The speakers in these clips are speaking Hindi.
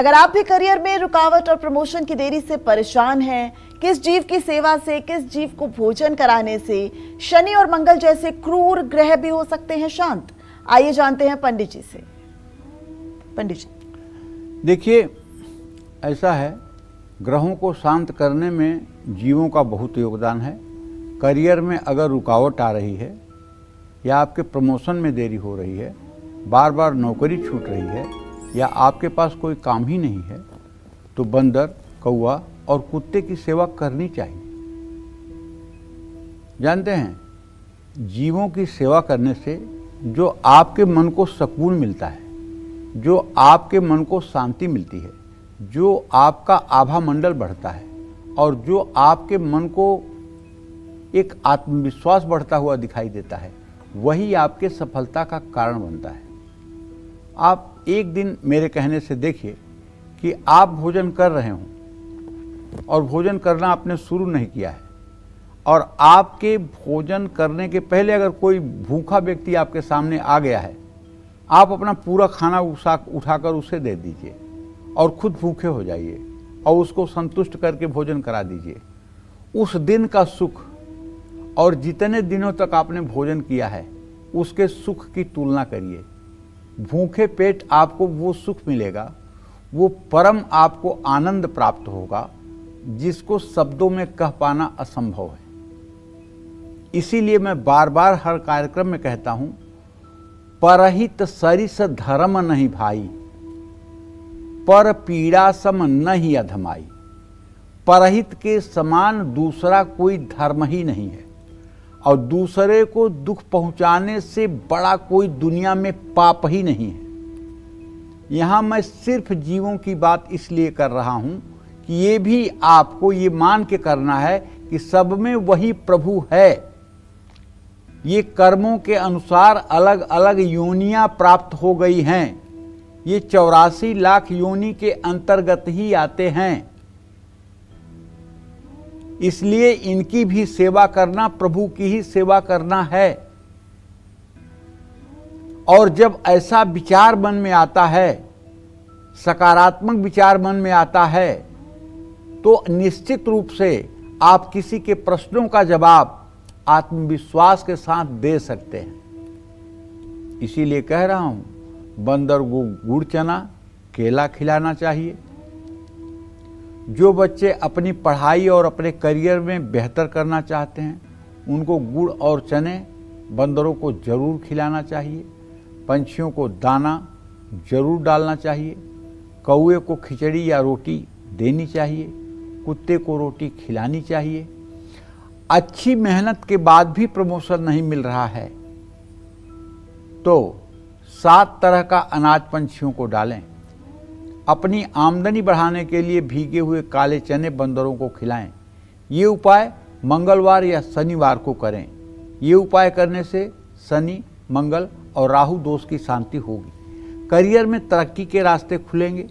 अगर आप भी करियर में रुकावट और प्रमोशन की देरी से परेशान हैं, किस जीव की सेवा से, किस जीव को भोजन कराने से शनि और मंगल जैसे क्रूर ग्रह भी हो सकते हैं शांत? आइए जानते हैं पंडित जी से। पंडित जी, देखिए, ऐसा है, ग्रहों को शांत करने में जीवों का बहुत योगदान है। करियर में अगर रुकावट आ रही है या आपके प्रमोशन में देरी हो रही है, बार बार नौकरी छूट रही है या आपके पास कोई काम ही नहीं है, तो बंदर, कौवा और कुत्ते की सेवा करनी चाहिए। जानते हैं, जीवों की सेवा करने से जो आपके मन को सुकून मिलता है, जो आपके मन को शांति मिलती है, जो आपका आभा मंडल बढ़ता है और जो आपके मन को एक आत्मविश्वास बढ़ता हुआ दिखाई देता है, वही आपके सफलता का कारण बनता है। आप एक दिन मेरे कहने से देखिए कि आप भोजन कर रहे हों और भोजन करना आपने शुरू नहीं किया है, और आपके भोजन करने के पहले अगर कोई भूखा व्यक्ति आपके सामने आ गया है, आप अपना पूरा खाना उठाकर उसे दे दीजिए और खुद भूखे हो जाइए और उसको संतुष्ट करके भोजन करा दीजिए। उस दिन का सुख और जितने दिनों तक आपने भोजन किया है उसके सुख की तुलना करिए। भूखे पेट आपको वो सुख मिलेगा, वो परम आपको आनंद प्राप्त होगा जिसको शब्दों में कह पाना असंभव है। इसीलिए मैं बार बार हर कार्यक्रम में कहता हूं, परहित सरिस धर्म नहीं भाई, पर पीड़ा सम नहीं अधमाई। परहित के समान दूसरा कोई धर्म ही नहीं है और दूसरे को दुख पहुंचाने से बड़ा कोई दुनिया में पाप ही नहीं है। यहां मैं सिर्फ जीवों की बात इसलिए कर रहा हूं कि ये भी आपको ये मान के करना है कि सब में वही प्रभु है। ये कर्मों के अनुसार अलग अलग योनियां प्राप्त हो गई हैं। ये 84 लाख योनि के अंतर्गत ही आते हैं। इसलिए इनकी भी सेवा करना प्रभु की ही सेवा करना है। और जब ऐसा विचार मन में आता है, सकारात्मक विचार मन में आता है, तो निश्चित रूप से आप किसी के प्रश्नों का जवाब आत्मविश्वास के साथ दे सकते हैं। इसीलिए कह रहा हूं, बंदर को गुड़ चना केला खिलाना चाहिए। जो बच्चे अपनी पढ़ाई और अपने करियर में बेहतर करना चाहते हैं, उनको गुड़ और चने बंदरों को जरूर खिलाना चाहिए। पंछियों को दाना जरूर डालना चाहिए। कौवे को खिचड़ी या रोटी देनी चाहिए। कुत्ते को रोटी खिलानी चाहिए। अच्छी मेहनत के बाद भी प्रमोशन नहीं मिल रहा है तो 7 तरह का अनाज पंछियों को डालें। अपनी आमदनी बढ़ाने के लिए भीगे हुए काले चने बंदरों को खिलाएं। ये उपाय मंगलवार या शनिवार को करें। ये उपाय करने से शनि, मंगल और राहु दोष की शांति होगी। करियर में तरक्की के रास्ते खुलेंगे।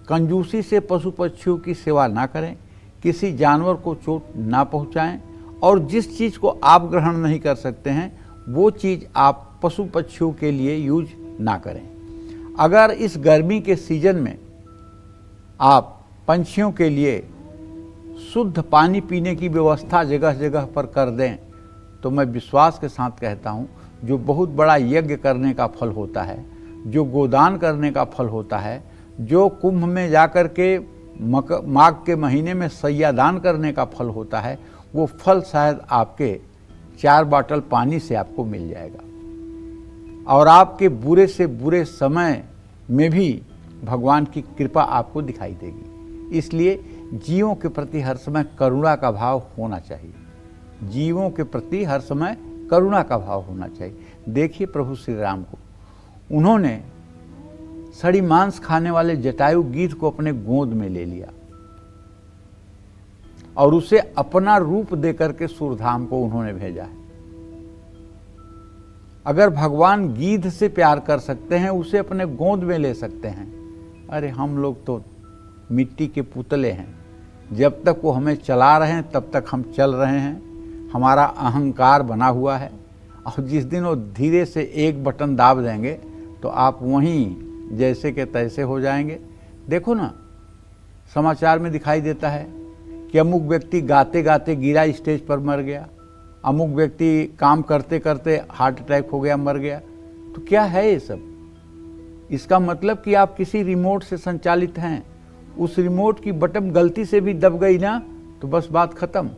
कंजूसी से पशु पक्षियों की सेवा ना करें। किसी जानवर को चोट ना पहुंचाएं और जिस चीज़ को आप ग्रहण नहीं कर सकते हैं वो चीज़ आप पशु पक्षियों के लिए यूज ना करें। अगर इस गर्मी के सीजन में आप पंछियों के लिए शुद्ध पानी पीने की व्यवस्था जगह जगह पर कर दें तो मैं विश्वास के साथ कहता हूं, जो बहुत बड़ा यज्ञ करने का फल होता है, जो गोदान करने का फल होता है, जो कुंभ में जाकर के माघ के महीने में सैयादान करने का फल होता है, वो फल शायद आपके 4 बाटल पानी से आपको मिल जाएगा और आपके बुरे से बुरे समय में भी भगवान की कृपा आपको दिखाई देगी। इसलिए जीवों के प्रति हर समय करुणा का भाव होना चाहिए। जीवों के प्रति हर समय करुणा का भाव होना चाहिए। देखिए प्रभु श्री राम को, उन्होंने सड़ी मांस खाने वाले जटायु गीध को अपने गोद में ले लिया और उसे अपना रूप देकर के सूरधाम को उन्होंने भेजा है। अगर भगवान गीध से प्यार कर सकते हैं, उसे अपने गोद में ले सकते हैं, अरे हम लोग तो मिट्टी के पुतले हैं। जब तक वो हमें चला रहे हैं तब तक हम चल रहे हैं। हमारा अहंकार बना हुआ है और जिस दिन वो धीरे से एक बटन दाब देंगे तो आप वहीं जैसे के तैसे हो जाएंगे। देखो ना, समाचार में दिखाई देता है कि अमुक व्यक्ति गाते गाते गिरा, स्टेज पर मर गया, अमुक व्यक्ति काम करते करते हार्ट अटैक हो गया, मर गया। तो क्या है ये सब? इसका मतलब कि आप किसी रिमोट से संचालित हैं, उस रिमोट की बटन गलती से भी दब गई ना तो बस बात खत्म।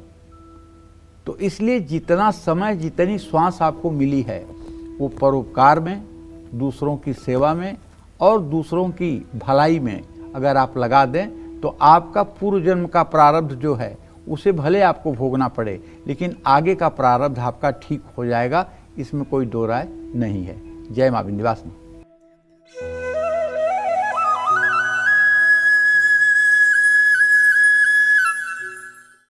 तो इसलिए जितना समय, जितनी श्वास आपको मिली है वो परोपकार में, दूसरों की सेवा में और दूसरों की भलाई में अगर आप लगा दें तो आपका पूर्व जन्म का प्रारब्ध जो है उसे भले आपको भोगना पड़े, लेकिन आगे का प्रारब्ध आपका ठीक हो जाएगा, इसमें कोई दो राय नहीं है। जय मां विंध्यवासिनी।